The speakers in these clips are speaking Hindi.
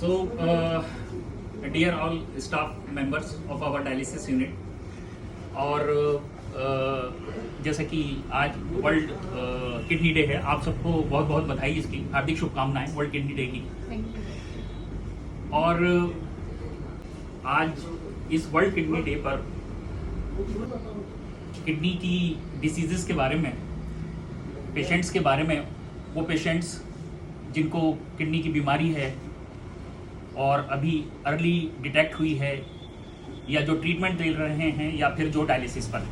So, dear all staff members of our dialysis unit, और जैसे कि आज वर्ल्ड किडनी डे है, आप सबको बहुत बहुत बधाई, इसकी हार्दिक शुभकामनाएं वर्ल्ड किडनी डे की। और आज इस वर्ल्ड किडनी डे पर किडनी की डिसीजेस के बारे में, पेशेंट्स के बारे में, वो पेशेंट्स जिनको किडनी की बीमारी है और अभी अर्ली डिटेक्ट हुई है, या जो ट्रीटमेंट ले रहे हैं, या फिर जो डायलिसिस पर।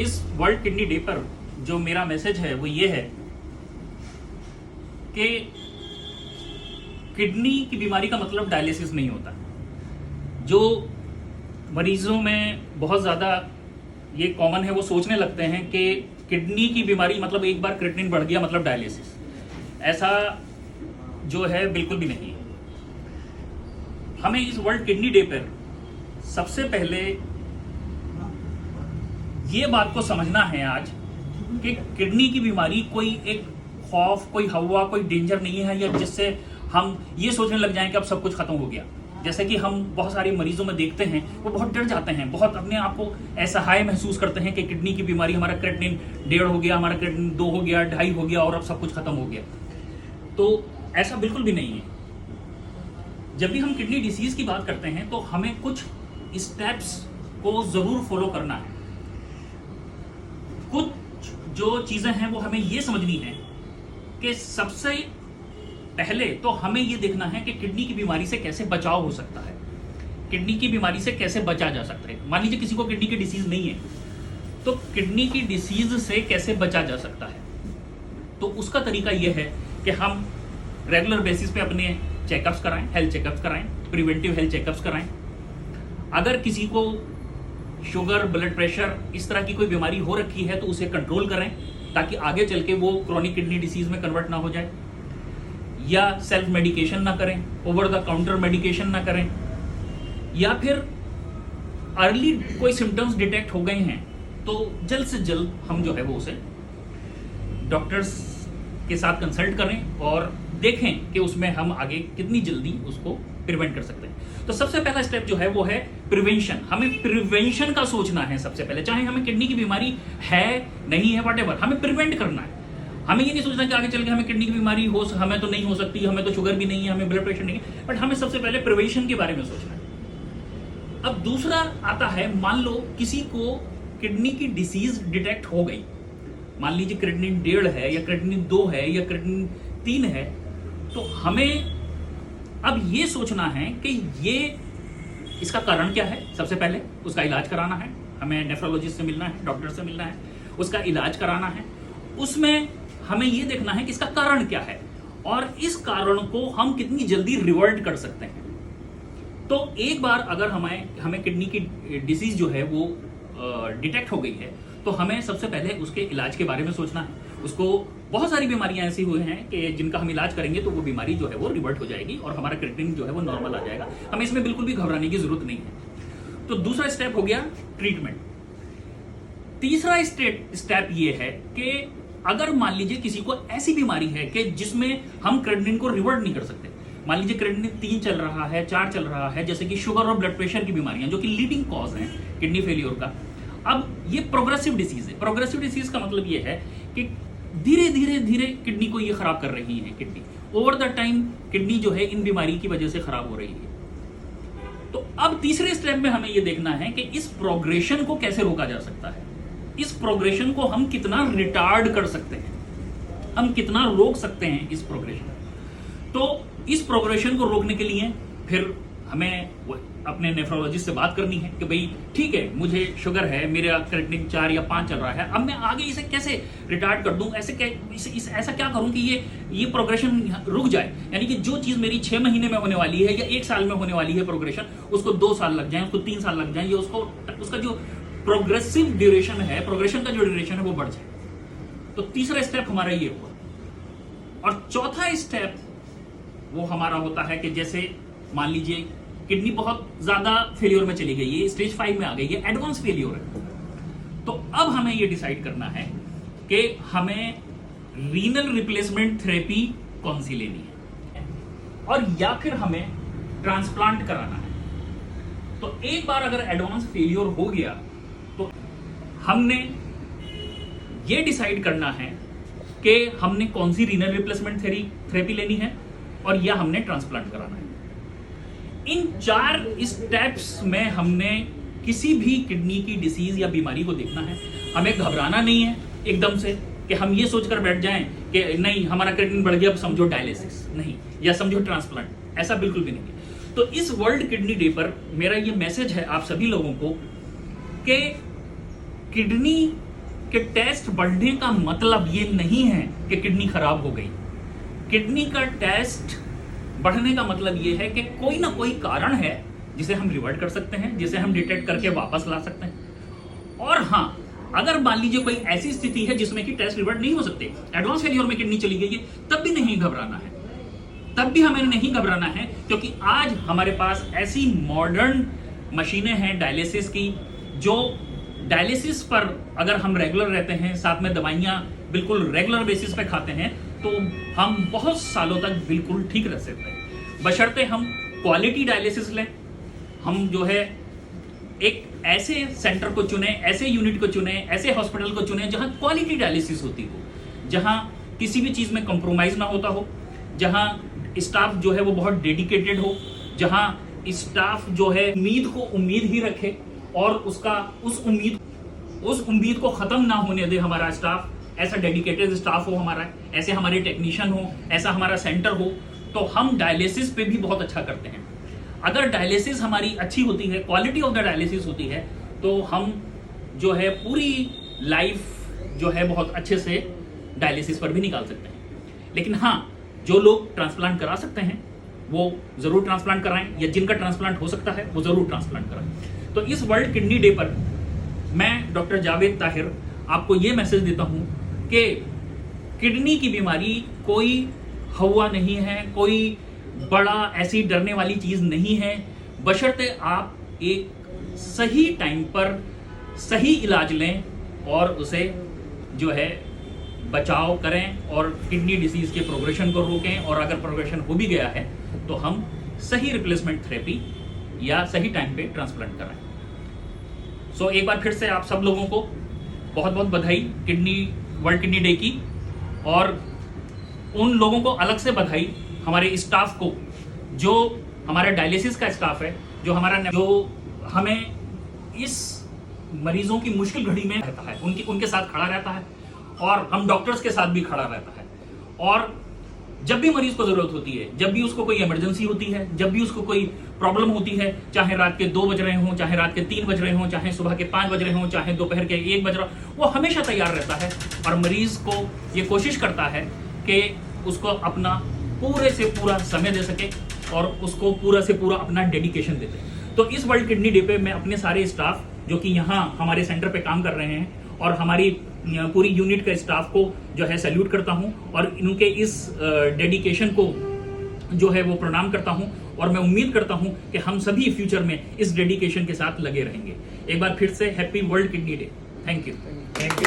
इस वर्ल्ड किडनी डे पर जो मेरा मैसेज है वो ये है कि किडनी की बीमारी का मतलब डायलिसिस नहीं होता। जो मरीजों में बहुत ज़्यादा ये कॉमन है, वो सोचने लगते हैं कि किडनी की बीमारी मतलब एक बार क्रिएटिनिन बढ़ गया मतलब डायलिसिस। ऐसा जो है बिल्कुल भी नहीं है। हमें इस वर्ल्ड किडनी डे पर सबसे पहले ये बात को समझना है आज कि किडनी की बीमारी कोई एक खौफ, कोई हवा, कोई डेंजर नहीं है, या जिससे हम ये सोचने लग जाएं कि अब सब कुछ खत्म हो गया। जैसे कि हम बहुत सारे मरीजों में देखते हैं, वो बहुत डर जाते हैं, बहुत अपने आप को असहाय महसूस करते हैं कि किडनी की बीमारी, हमारा क्रिएटिनिन 1.5 हो गया, हमारा क्रिएटिनिन 2 हो गया, 2.5 हो गया और अब सब कुछ खत्म हो गया। तो ऐसा बिल्कुल भी नहीं है। जब भी हम किडनी डिसीज की बात करते हैं तो हमें कुछ स्टेप्स को जरूर फॉलो करना है। कुछ जो चीजें हैं वो हमें ये समझनी है कि सबसे पहले तो हमें ये देखना है कि किडनी की बीमारी से कैसे बचाव हो सकता है, किडनी की बीमारी से कैसे बचा जा सकता है। मान लीजिए किसी को किडनी की डिसीज नहीं है, तो किडनी की डिसीज से कैसे बचा जा सकता है। तो उसका तरीका यह है कि हम रेगुलर बेसिस पे अपने चेकअप्स कराएं, हेल्थ चेकअप्स कराएं, प्रिवेंटिव हेल्थ चेकअप्स कराएं। अगर किसी को शुगर, ब्लड प्रेशर, इस तरह की कोई बीमारी हो रखी है तो उसे कंट्रोल करें, ताकि आगे चल के वो क्रॉनिक किडनी डिसीज में कन्वर्ट ना हो जाए। या सेल्फ मेडिकेशन ना करें, ओवर द काउंटर मेडिकेशन ना करें, या फिर अर्ली कोई सिम्टम्स डिटेक्ट हो गए हैं तो जल्द से जल्द हम जो है वो उसे डॉक्टर्स के साथ कंसल्ट करें और देखें कि उसमें हम आगे कितनी जल्दी उसको प्रिवेंट कर सकते हैं। तो सबसे पहला स्टेप जो है वो है प्रिवेंशन। हमें प्रिवेंशन का सोचना है सबसे पहले, चाहे हमें किडनी की बीमारी है नहीं है, व्हाटएवर, हमें प्रिवेंट करना है। हमें ये नहीं सोचना कि आगे चल के हमें किडनी की बीमारी हो, हमें तो नहीं हो सकती, हमें तो शुगर भी नहीं है, हमें ब्लड प्रेशर नहीं है, बट हमें सबसे पहले प्रिवेंशन के बारे में सोचना है। अब दूसरा आता है, मान लो किसी को किडनी की डिसीज डिटेक्ट हो गई, मान लीजिए क्रिएटिनिन 1.5 है, या क्रिएटिनिन 2 है, या क्रिएटिनिन 3 है, तो हमें अब ये सोचना है कि ये इसका कारण क्या है। सबसे पहले उसका इलाज कराना है, हमें नेफ्रोलॉजिस्ट से मिलना है, डॉक्टर से मिलना है, उसका इलाज कराना है। उसमें हमें ये देखना है कि इसका कारण क्या है और इस कारण को हम कितनी जल्दी रिवर्ट कर सकते हैं। तो एक बार अगर हमें किडनी की डिसीज जो है वो डिटेक्ट हो गई है, तो हमें सबसे पहले उसके इलाज के बारे में सोचना है। उसको बहुत सारी बीमारियां ऐसी हुई हैं कि जिनका हम इलाज करेंगे तो वो बीमारी जो है वो रिवर्ट हो जाएगी और हमारा क्रिएटिनिन जो है वो नॉर्मल आ जाएगा। हमें इसमें बिल्कुल भी घबराने की जरूरत नहीं है। तो दूसरा स्टेप हो गया ट्रीटमेंट। तीसरा स्टेप ये है कि अगर मान लीजिए किसी को ऐसी बीमारी है कि जिसमें हम क्रिएटिनिन को रिवर्ट नहीं कर सकते, मान लीजिए क्रिएटिनिन 3 चल रहा है, 4 चल रहा है, जैसे कि शुगर और ब्लड प्रेशर की बीमारियां जो कि लीडिंग कॉज हैं किडनी फेलियर का। अब ये प्रोग्रेसिव डिसीज है। प्रोग्रेसिव डिसीज का मतलब ये है कि धीरे धीरे धीरे किडनी को ये खराब कर रही है। Kidney over the time kidney जो है इन बीमारी की वजह से खराब हो रही है। तो अब तीसरे स्टेप में हमें ये देखना है कि इस प्रोग्रेशन को कैसे रोका जा सकता है, इस प्रोग्रेशन को हम कितना रिटार्ड कर सकते हैं, हम कितना रोक सकते हैं इस प्रोग्रेशन। तो इस प्रोग्रेशन को रोकने के लिए फिर हमें अपने नेफ्रोलॉजिस्ट से बात करनी है कि भाई ठीक है, मुझे शुगर है, मेरा क्रिएटिनिन 4 या 5 चल रहा है, अब मैं आगे इसे कैसे रिटार्ड कर दूं, ऐसा क्या करूं कि ये प्रोग्रेशन रुक जाए। यानी कि जो चीज मेरी 6 महीने में होने वाली है या 1 साल में होने वाली है प्रोग्रेशन, उसको 2 साल लग जाए, उसको 3 साल लग जाए, या उसका जो प्रोग्रेसिव ड्यूरेशन है, प्रोग्रेशन का जो ड्यूरेशन है वो बढ़ जाए। तो तीसरा स्टेप हमारा ये हुआ। और चौथा स्टेप वो हमारा होता है कि जैसे मान लीजिए किडनी बहुत ज्यादा फेलियर में चली गई है, स्टेज 5 में आ गई है, एडवांस फेलियर है, तो अब हमें ये डिसाइड करना है, कि रीनल रिप्लेसमेंट थेरेपी काउंसिल लेनी है। और या फिर हमें ट्रांसप्लांट कराना है। तो एक बार अगर एडवांस फेलियर हो गया तो हमने ये डिसाइड करना है कि हमने कौन सी रीनल रिप्लेसमेंट थेरेपी लेनी है और या हमने ट्रांसप्लांट कराना है। इन 4 स्टेप्स में हमने किसी भी किडनी की डिसीज या बीमारी को देखना है। हमें घबराना नहीं है एकदम से कि हम ये सोचकर बैठ जाएं कि नहीं हमारा क्रिएटिनिन बढ़ गया अब समझो डायलिसिस, नहीं, या समझो ट्रांसप्लांट, ऐसा बिल्कुल भी नहीं। तो इस वर्ल्ड किडनी डे पर मेरा ये मैसेज है आप सभी लोगों को कि किडनी के टेस्ट बढ़ने का मतलब ये नहीं है कि किडनी खराब हो गई। किडनी का टेस्ट बढ़ने का मतलब ये है कि कोई ना कोई कारण है जिसे हम रिवर्ट कर सकते हैं, जिसे हम डिटेक्ट करके वापस ला सकते हैं। और हाँ, अगर मान लीजिए कोई ऐसी स्थिति है जिसमें कि टेस्ट रिवर्ट नहीं हो सकते, एडवांस फेलियर में किडनी चली गई है, तब भी नहीं घबराना है, तब भी हमें नहीं घबराना है, क्योंकि आज हमारे पास ऐसी मॉडर्न मशीनें हैं डायलिसिस की, जो डायलिसिस पर अगर हम रेगुलर रहते हैं, साथ में दवाइयां बिल्कुल रेगुलर बेसिस पे खाते हैं, तो हम बहुत सालों तक बिल्कुल ठीक रह सकते हैं, बशर्ते हम क्वालिटी डायलिसिस लें। हम जो है एक ऐसे सेंटर को चुने, ऐसे यूनिट को चुने, ऐसे हॉस्पिटल को चुने जहां क्वालिटी डायलिसिस होती हो, जहां किसी भी चीज में कॉम्प्रोमाइज ना होता हो, जहां स्टाफ जो है वो बहुत डेडिकेटेड हो, जहां स्टाफ जो है उम्मीद को उम्मीद ही रखे और उस उम्मीद को खत्म ना होने दे हमारा स्टाफ। ऐसा डेडिकेटेड स्टाफ हो हमारा, ऐसे हमारे टेक्नीशियन हो, ऐसा हमारा सेंटर हो, तो हम डायलिसिस पे भी बहुत अच्छा करते हैं। अगर डायलिसिस हमारी अच्छी होती है, क्वालिटी ऑफ द डायलिसिस होती है, तो हम जो है पूरी लाइफ जो है बहुत अच्छे से डायलिसिस पर भी निकाल सकते हैं। लेकिन हाँ, जो लोग ट्रांसप्लांट करा सकते हैं वो जरूर ट्रांसप्लांट कराएं, या जिनका ट्रांसप्लांट हो सकता है वो जरूर ट्रांसप्लांट कराएं। तो इस वर्ल्ड किडनी डे पर मैं डॉक्टर जावेद ताहिर आपको ये मैसेज देता हूं कि किडनी की बीमारी कोई हवा नहीं है, कोई बड़ा ऐसी डरने वाली चीज नहीं है, बशर्ते आप एक सही टाइम पर सही इलाज लें और उसे जो है बचाव करें और किडनी डिसीज के प्रोग्रेशन को रोकें। और अगर प्रोग्रेशन हो भी गया है तो हम सही रिप्लेसमेंट थेरेपी या सही टाइम पे ट्रांसप्लांट कराएं। सो एक बार फिर से आप सब लोगों को बहुत बहुत बधाई वर्ल्ड किडनी डे की, और उन लोगों को अलग से बधाई हमारे स्टाफ को, जो हमारा डायलिसिस का स्टाफ है, जो हमें इस मरीजों की मुश्किल घड़ी में रहता है, उनके साथ खड़ा रहता है, और हम डॉक्टर्स के साथ भी खड़ा रहता है। और जब भी मरीज को जरूरत होती है, जब भी उसको कोई इमरजेंसी होती है, जब भी उसको कोई प्रॉब्लम होती है, चाहे रात के 2 बज रहे हों, चाहे रात के 3 बज रहे हों, चाहे सुबह के 5 बज रहे हों, चाहे दोपहर के 1 बज रहा हो, वो हमेशा तैयार रहता है और मरीज को ये कोशिश करता है कि उसको अपना पूरे से पूरा समय दे सके और उसको पूरा से पूरा अपना डेडिकेशन दे दे। तो इस वर्ल्ड किडनी डे पे मैं अपने सारे स्टाफ जो कि यहाँ हमारे सेंटर पे काम कर रहे हैं और हमारी पूरी यूनिट का स्टाफ को जो है सैल्यूट करता हूँ और इनके इस डेडिकेशन को जो है वो प्रणाम करता हूँ, और मैं उम्मीद करता हूँ कि हम सभी फ्यूचर में इस डेडिकेशन के साथ लगे रहेंगे। एक बार फिर से happy world kidney day. Thank you.